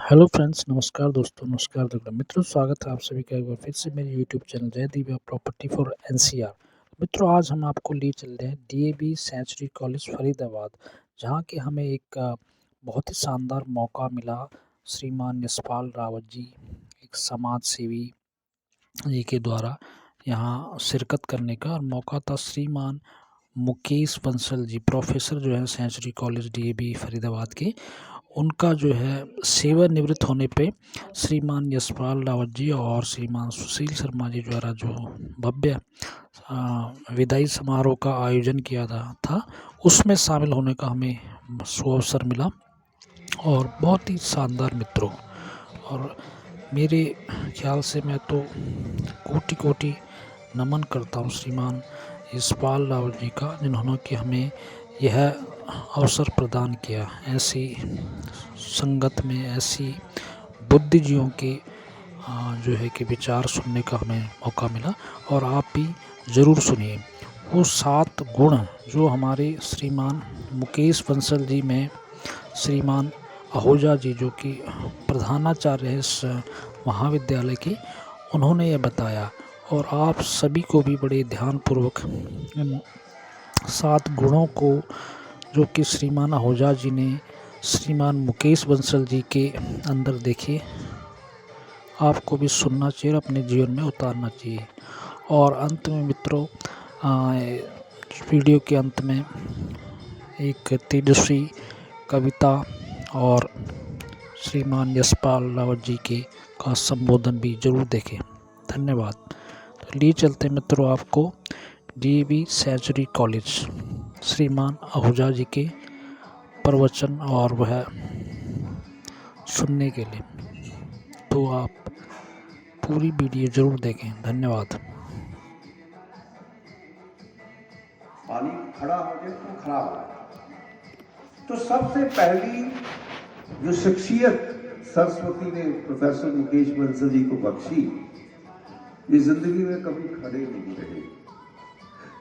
Hello friends, नमस्कार दोस्तों, नमस्कार मित्रों, स्वागत है आप सभी का एक बार फिर से मेरे यूट्यूब चैनल जय दिव्या प्रॉपर्टी फॉर एनसीआर। मित्रों, आज हम आपको ले चल रहे हैं डीएवी सेंचुरी कॉलेज फरीदाबाद, जहां के हमें एक बहुत ही शानदार मौका मिला। श्रीमान यशपाल रावत जी, एक समाज सेवी जी के द्वारा यहाँ शिरकत करने का और मौका था। श्रीमान मुकेश बंसल जी, प्रोफेसर जो है सेंचुरी कॉलेज डीएवी फरीदाबाद के, उनका जो है सेवानिवृत्त होने पे श्रीमान यशपाल रावत जी और श्रीमान सुशील शर्मा जी द्वारा जो भव्य विदाई समारोह का आयोजन किया था, उसमें शामिल होने का हमें सुअवसर मिला और बहुत ही शानदार मित्रों। और मेरे ख्याल से मैं तो कोटि कोटि नमन करता हूँ श्रीमान यशपाल रावत जी का, जिन्होंने कि हमें यह अवसर प्रदान किया। ऐसी संगत में ऐसी बुद्धिजीवियों के जो है कि विचार सुनने का हमें मौका मिला, और आप भी ज़रूर सुनिए। वो 7 गुण जो हमारे श्रीमान मुकेश बंसल जी में श्रीमान आहूजा जी, जो कि प्रधानाचार्य है इस महाविद्यालय के, उन्होंने ये बताया, और आप सभी को भी बड़े ध्यानपूर्वक इन 7 गुणों को, जो कि श्रीमान आहूजा जी ने श्रीमान मुकेश बंसल जी के अंदर देखे, आपको भी सुनना चाहिए और अपने जीवन में उतारना चाहिए। और अंत में मित्रों, वीडियो के अंत में एक तेजस्वी कविता और श्रीमान यशपाल रावत जी के का संबोधन भी जरूर देखें। धन्यवाद। तो लिए चलते मित्रों आपको डीएवी सेंचुरी कॉलेज, श्रीमान आहूजा जी के प्रवचन और वह सुनने के लिए। तो आप पूरी वीडियो जरूर देखें। धन्यवाद। पानी खड़ा हो जाए तो खराब हो जाए। तो सबसे पहली जो शख्सियत सरस्वती ने प्रोफेसर मुकेश बंसल जी को बख्शी, ये जिंदगी में कभी खड़े नहीं रहे।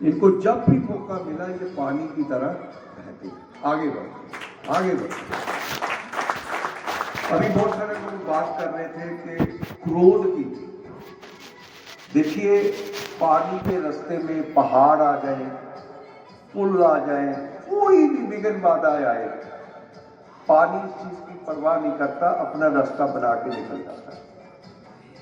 इनको जब भी मौका मिला ये पानी की तरह बहते, आगे बढ़ते, आगे बढ़ते। अभी बहुत सारे लोग बात कर रहे थे कि क्रोध की। देखिए, पानी के रास्ते में पहाड़ आ जाए, पुल आ जाए, कोई भी विघ्न बाधा आए, पानी इस चीज की परवाह नहीं करता, अपना रास्ता बना के निकल जाता है।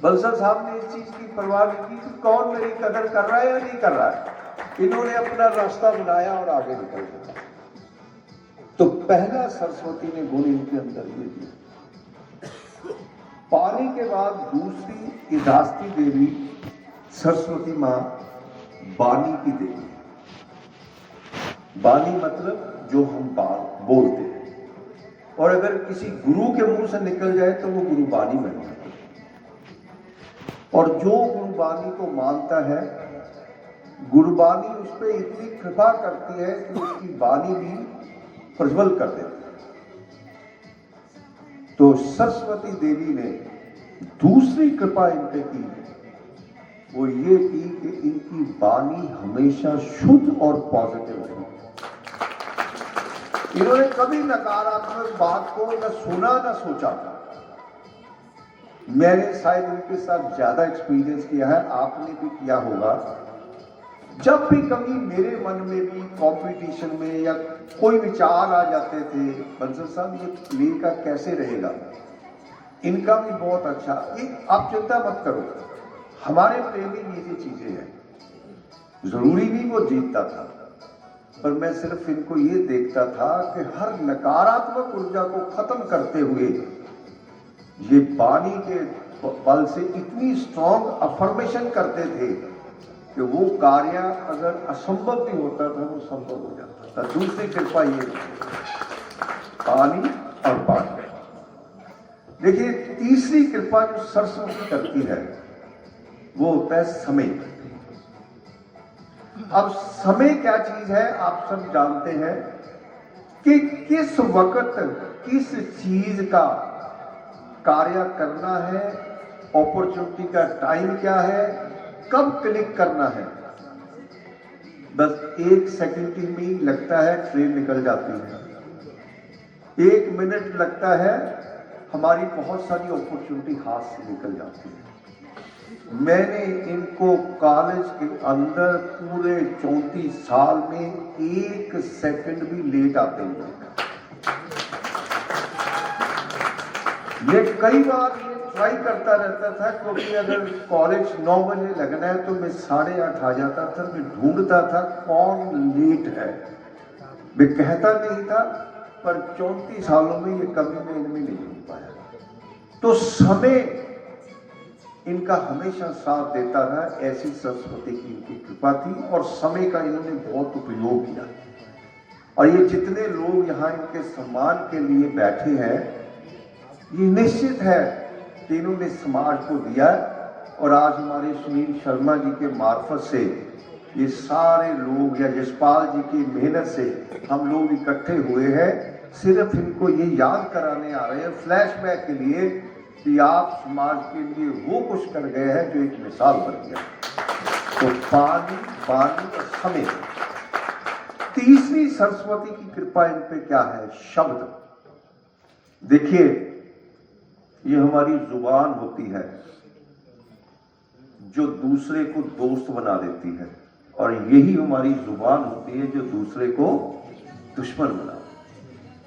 बंसल साहब ने इस चीज की परवाह नहीं की कि कौन मेरी कदर कर रहा है या नहीं कर रहा है। इन्होंने अपना रास्ता बनाया और आगे निकल गया। तो पहला सरस्वती ने गुण इनके अंदर ये दिया। पानी के बाद दूसरी इदास्ती देवी सरस्वती माँ बानी की देवी। बानी मतलब जो हम बोलते हैं, और अगर किसी गुरु के मुंह से निकल जाए तो वो गुरु बानी बन जाता है। और जो गुरुबानी को मानता है, गुरुबानी उस पर इतनी कृपा करती है कि उसकी बानी भी प्रज्वल कर देती है। तो सरस्वती देवी ने दूसरी कृपा इन पे की, वो ये की कि इनकी बानी हमेशा शुद्ध और पॉजिटिव रही। इन्होंने कभी नकारात्मक बात को न सुना न सोचा। मैंने शायद उनके साथ ज्यादा एक्सपीरियंस किया है, आपने भी किया होगा। जब भी कभी मेरे मन में भी कंपटीशन में या कोई विचार आ जाते थे, बंसल साहब ये प्ले का कैसे रहेगा, इनका भी बहुत अच्छा, ये आप चिंता मत करो, हमारे प्ले में ये चीजें हैं। जरूरी नहीं वो जीतता था, पर मैं सिर्फ इनको ये देखता था कि हर नकारात्मक ऊर्जा को खत्म करते हुए ये बानी के बल से इतनी स्ट्रॉन्ग अफर्मेशन करते थे कि वो कार्य अगर असंभव भी होता था वो संभव हो जाता था। दूसरी कृपा ये पानी और पानी। देखिए, तीसरी कृपा जो सरस्वती करती है वो होता है समय। अब समय क्या चीज है आप सब जानते हैं कि किस वक्त किस चीज का कार्य करना है, अपॉर्चुनिटी का टाइम क्या है, कब क्लिक करना है। बस 1 सेकंड की भी लगता है ट्रेन निकल जाती है, 1 मिनट लगता है हमारी बहुत सारी अपॉर्चुनिटी हाथ से निकल जाती है। मैंने इनको कॉलेज के अंदर पूरे 34 साल में 1 सेकंड भी लेट आते नहीं देखा। ये कई बार ये ट्राई करता रहता था, क्योंकि अगर कॉलेज 9 बजे लगना है तो मैं 8:30 आ जाता था। मैं ढूंढता था कौन लेट है। मैं कहता नहीं था, पर 34 सालों में ये कभी मैं इनमें नहीं ढूंढ पाया। तो समय इनका हमेशा साथ देता रहा। ऐसी सरस्वती की इनकी कृपा थी और समय का इन्होंने बहुत उपयोग किया। और ये जितने लोग यहाँ इनके सम्मान के लिए बैठे हैं, ये निश्चित है कि इन्होंने समाज को दिया। और आज हमारे सुनील शर्मा जी के मार्फत से ये सारे लोग या यशपाल जी की मेहनत से हम लोग इकट्ठे हुए हैं। सिर्फ इनको ये याद कराने आ रहे हैं फ्लैशबैक के लिए कि आप समाज के लिए वो कुछ कर गए हैं जो एक मिसाल बन गया। तो पानी और समय। तीसरी सरस्वती की कृपा इन पे क्या है? शब्द। देखिए, ये हमारी जुबान होती है जो दूसरे को दोस्त बना देती है, और यही हमारी जुबान होती है जो दूसरे को दुश्मन बना।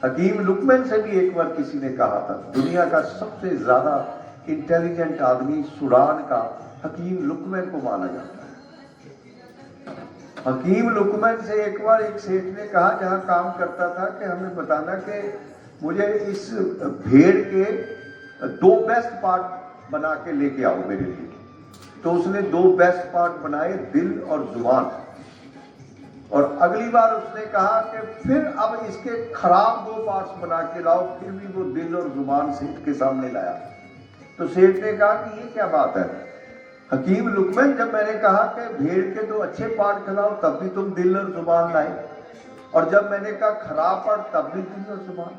हकीम लुकमान से भी एक बार किसी ने कहा था, दुनिया का सबसे ज्यादा इंटेलिजेंट आदमी सूडान का हकीम लुकमान को माना जाता है। हकीम लुकमान से एक बार एक सेठ ने कहा, जहां काम करता था, कि हमें बताना कि मुझे इस भेड़ के 2 बेस्ट पार्ट बना के लेके आओ मेरे लिए। तो उसने 2 बेस्ट पार्ट बनाए, दिल और जुबान। और अगली बार उसने कहा कि फिर अब इसके खराब 2 पार्ट्स बना के लाओ। फिर भी वो दिल और जुबान सेठ के सामने लाया। तो सेठ ने कहा कि ये क्या बात है हकीम लुकमान, जब मैंने कहा कि भेड़ के 2 अच्छे पार्ट खिलाओ तब भी तुम दिल और जुबान लाए, और जब मैंने कहा खराब पार्ट तब भी दिल और जुबान।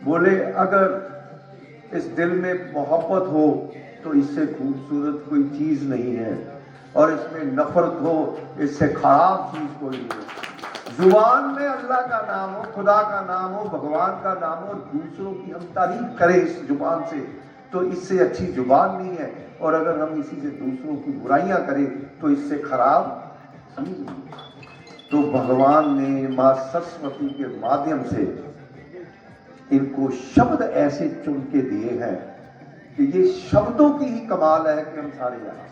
बोले, अगर इस दिल में मोहब्बत हो तो इससे खूबसूरत कोई चीज नहीं है, और इसमें नफरत हो इससे खराब चीज कोई नहीं है। जुबान में अल्लाह का नाम हो, खुदा का नाम हो, भगवान का नाम हो, दूसरों की हम तारीफ करें इस जुबान से, तो इससे अच्छी जुबान नहीं है। और अगर हम इसी से दूसरों की बुराइयां करें तो इससे खराब चीज नहीं। तो भगवान ने मां सरस्वती के माध्यम से इनको शब्द ऐसे चुन के दिए हैं कि ये शब्दों की ही कमाल है कि हम सारे यहां।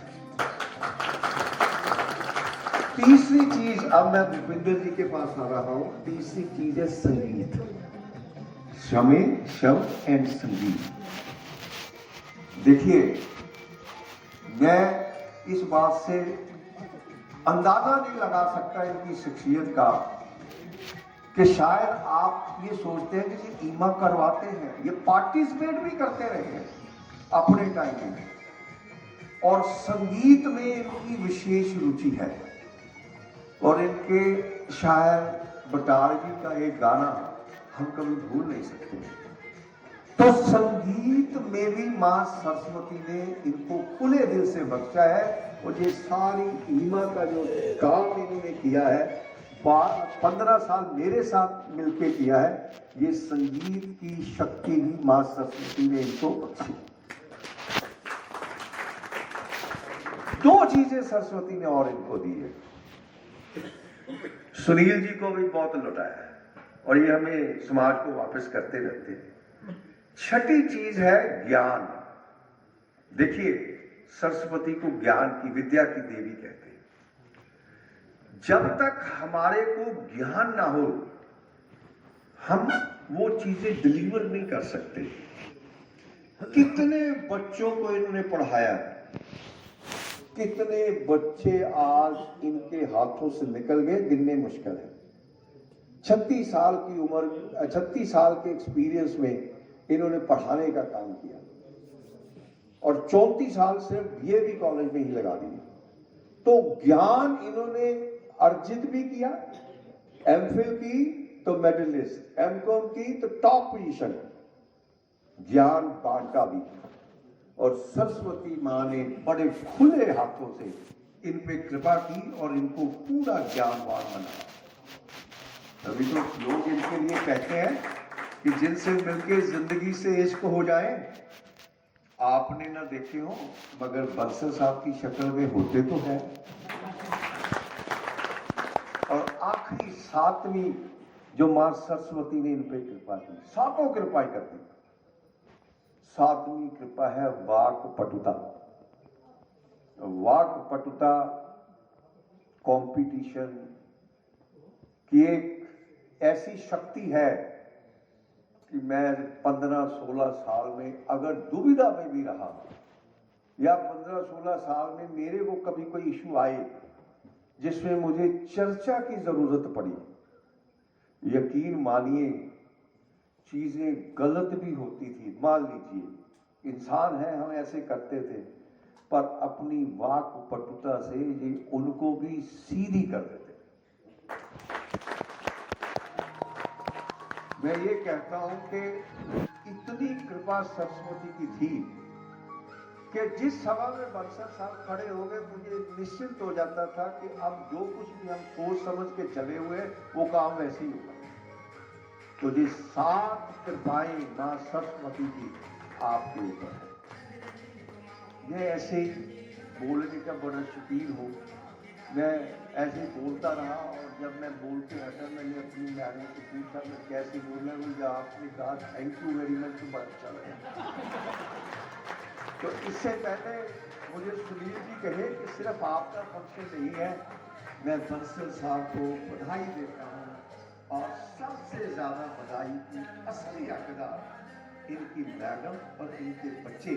तीसरी चीज, अब मैं भूपिंदर जी के पास आ रहा हूं। तीसरी चीज है संगीत। समय, शब्द एंड संगीत। देखिए, मैं इस बात से अंदाजा नहीं लगा सकता इनकी शख्सियत का कि शायद आप ये सोचते हैं कि ये ईमा करवाते हैं। ये पार्टिसिपेट भी करते रहे हैं अपने टाइम में, और संगीत में इनकी विशेष रुचि है। और इनके शायर बटार जी का एक गाना हम कभी भूल नहीं सकते। तो संगीत में भी मां सरस्वती ने इनको खुले दिल से बख्शा है। और ये सारी ईमा का जो काम इन्होंने किया है, 15 साल मेरे साथ मिलके किया है, ये संगीत की शक्ति भी मां सरस्वती ने इनको बख्शी। 2 चीजें सरस्वती ने और इनको दी है। सुनील जी को भी बहुत लुटाया है, और ये हमें समाज को वापस करते रहते हैं। छठी चीज है ज्ञान। देखिए, सरस्वती को ज्ञान की, विद्या की देवी कहते हैं। जब तक हमारे को ज्ञान ना हो, हम वो चीजें डिलीवर नहीं कर सकते। कितने बच्चों को इन्होंने पढ़ाया, कितने बच्चे आज इनके हाथों से निकल गए, गिनने मुश्किल है। 36 साल की उम्र, 36 साल के एक्सपीरियंस में इन्होंने पढ़ाने का काम किया, और 34 साल सिर्फ डीएवी कॉलेज में ही लगा दिए। तो ज्ञान इन्होंने अर्जित भी किया। एमफिल की तो मेडलिस्ट, एमकॉम की तो टॉप पोजीशन, ज्ञान बांटा भी। और सरस्वती मां ने बड़े खुले हाथों से इन पे कृपा की और इनको पूरा ज्ञानवान बनाया। तभी तो लोग इनके लिए कहते हैं कि जिनसे मिलके जिंदगी से इश्क हो जाए। आपने ना देखे हो मगर बंसल साहब की शक्ल में होते तो है। और आखिरी 7वीं जो मां सरस्वती ने इन पे कृपा की, 7 कृपा कर दी। 7वीं कृपा है वाक पटुता। वाक पटुता कंपटीशन की एक ऐसी शक्ति है कि मैं 15-16 साल में अगर दुविधा में भी रहा या 15-16 साल में मेरे को कभी कोई इशू आए जिसमें मुझे चर्चा की जरूरत पड़ी, यकीन मानिए चीजें गलत भी होती थी। मान लीजिए इंसान है, हम ऐसे करते थे, पर अपनी वाक पटुता से ये उनको भी सीधी कर देते। मैं ये कहता हूं कि इतनी कृपा सरस्वती की थी कि जिस सभा में बंसल साहब खड़े हो गए, मुझे निश्चिंत हो जाता था कि अब जो कुछ भी हम सोच समझ के चले हुए वो काम वैसे ही होगा। तो ये 7 कृपाएं मां सरस्वती की आपके ऊपर है। मैं ऐसे ही बोलने का बड़ा शौकीन हूँ, मैं ऐसे बोलता रहा और जब मैं बोल के हटा मैंने अपनी मैडम से पूछा मैं कैसे बोलना, मुझे आपने कहा थैंक यू वेरी मच, तो बड़ा अच्छा लगा। तो इससे पहले मुझे सुनील जी कहे कि सिर्फ आपका फंक्शन नहीं है, मैं बंसल साहब को बधाई देता हूँ और सबसे ज्यादा बधाई की असली हकदार इनकी मैडम और इनके बच्चे,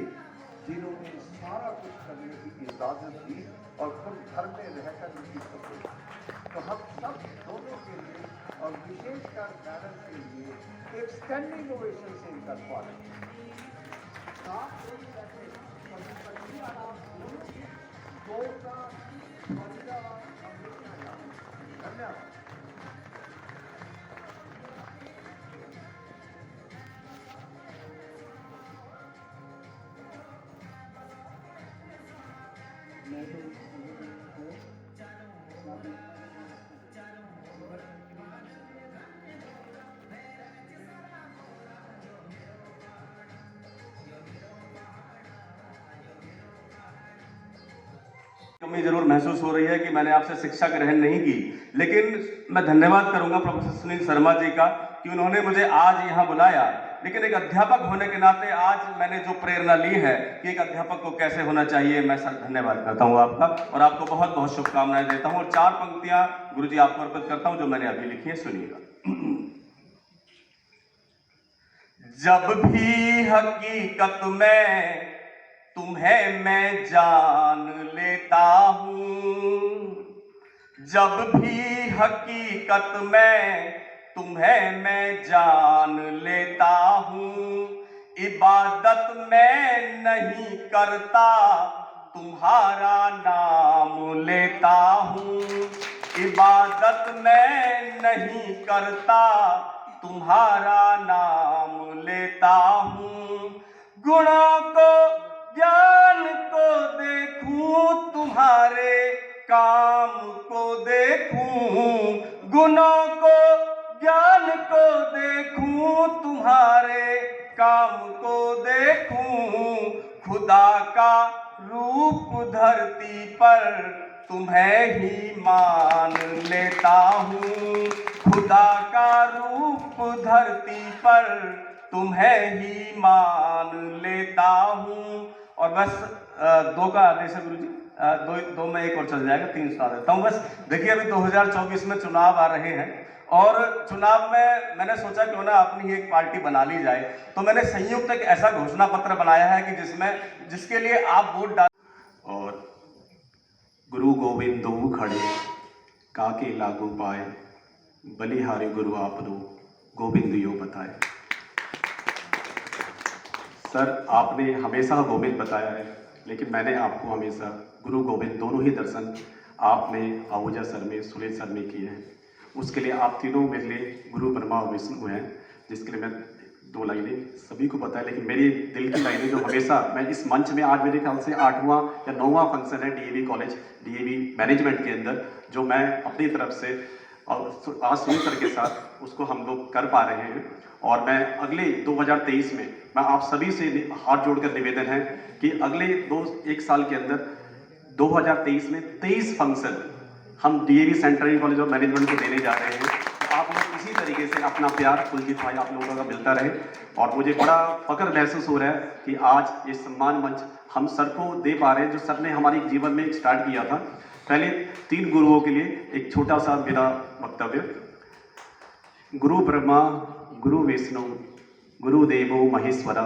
जिन्होंने सारा कुछ करने की इजाजत दी और खुद घर में रहकर उनकी सपोर्ट। तो हम सब दोनों के लिए और विशेषकर मैडम के लिए एक स्टैंडिंग ओवेशन से इनका स्वागत। धन्यवाद। कमी जरूर महसूस हो रही है कि मैंने आपसे शिक्षा ग्रहण नहीं की, लेकिन मैं धन्यवाद करूंगा प्रोफेसर सुनील शर्मा जी का कि उन्होंने मुझे आज यहाँ बुलाया। लेकिन एक अध्यापक होने के नाते आज मैंने जो प्रेरणा ली है कि एक अध्यापक को कैसे होना चाहिए, मैं सर धन्यवाद करता हूँ आपका और आपको बहुत बहुत शुभकामनाएं देता हूँ। और 4 पंक्तियां गुरुजी आपको अर्पित करता हूँ जो मैंने अभी लिखी है, सुनिएगा। जब भी हकीकत में तुम्हें मैं जान लेता हूँ, जब भी हकीकत में तुम्हें मैं जान लेता हूँ, इबादत मैं नहीं करता तुम्हारा नाम लेता हूँ, इबादत मैं नहीं करता तुम्हारा नाम लेता हूँ। गुणों को ज्ञान को देखूं, तुम्हारे काम को देखूं, गुणों को ज्ञान को देखूं, तुम्हारे काम को देखूं। खुदा का रूप धरती पर तुम्हें ही मान लेता हूँ, खुदा का रूप धरती पर तुम्हें ही मान लेता हूँ। और बस 2 का आदेश है गुरु जी, दो में एक और चल जाएगा, 3 सुना देता हूँ। बस देखिए अभी 2024 में चुनाव आ रहे हैं और चुनाव में मैंने सोचा क्यों ना अपनी एक पार्टी बना ली जाए, तो मैंने संयुक्त एक ऐसा घोषणा पत्र बनाया है कि जिसके लिए आप वोट डाल। और गुरु गोविंद दो खड़े काके लागू पाए, बलिहारी गुरु आप दो गोविंद यो बताए। सर आपने हमेशा गोविंद बताया है, लेकिन मैंने आपको हमेशा गुरु गोविंद दोनों ही दर्शन आपने आहूजा सर में, सुनील सर में किए हैं। उसके लिए आप तीनों मेरे लिए गुरु ब्रह्मा और विष्णु हैं, जिसके लिए मैं 2 लाइनें सभी को पता है, लेकिन मेरी दिल की लाइनें जो हमेशा मैं इस मंच में, आज मेरे ख्याल से 8वां या 9वां फंक्शन है डीएवी कॉलेज डीएवी मैनेजमेंट के अंदर, जो मैं अपनी तरफ से और आज सुनील सर के साथ उसको हम लोग कर पा रहे हैं। और मैं अगले 2023 में मैं आप सभी से हाथ जोड़कर निवेदन है कि अगले 1 साल के अंदर 2023 में 23 फंक्शन हम DAV central college of management को देने जा रहे हैं। तो आप लोग इसी तरीके से अपना प्यार कुलजीत भाई आप लोगों का मिलता रहे और मुझे बड़ा फख्र महसूस हो रहा है कि आज ये सम्मान मंच हम सर को दे पा रहे हैं, जो सर ने हमारे जीवन में स्टार्ट किया था। पहले 3 गुरुओं के लिए एक छोटा सा मेरा वक्तव्य। गुरु ब्रह्मा गुरु विष्णु गुरुदेवो महेश्वरा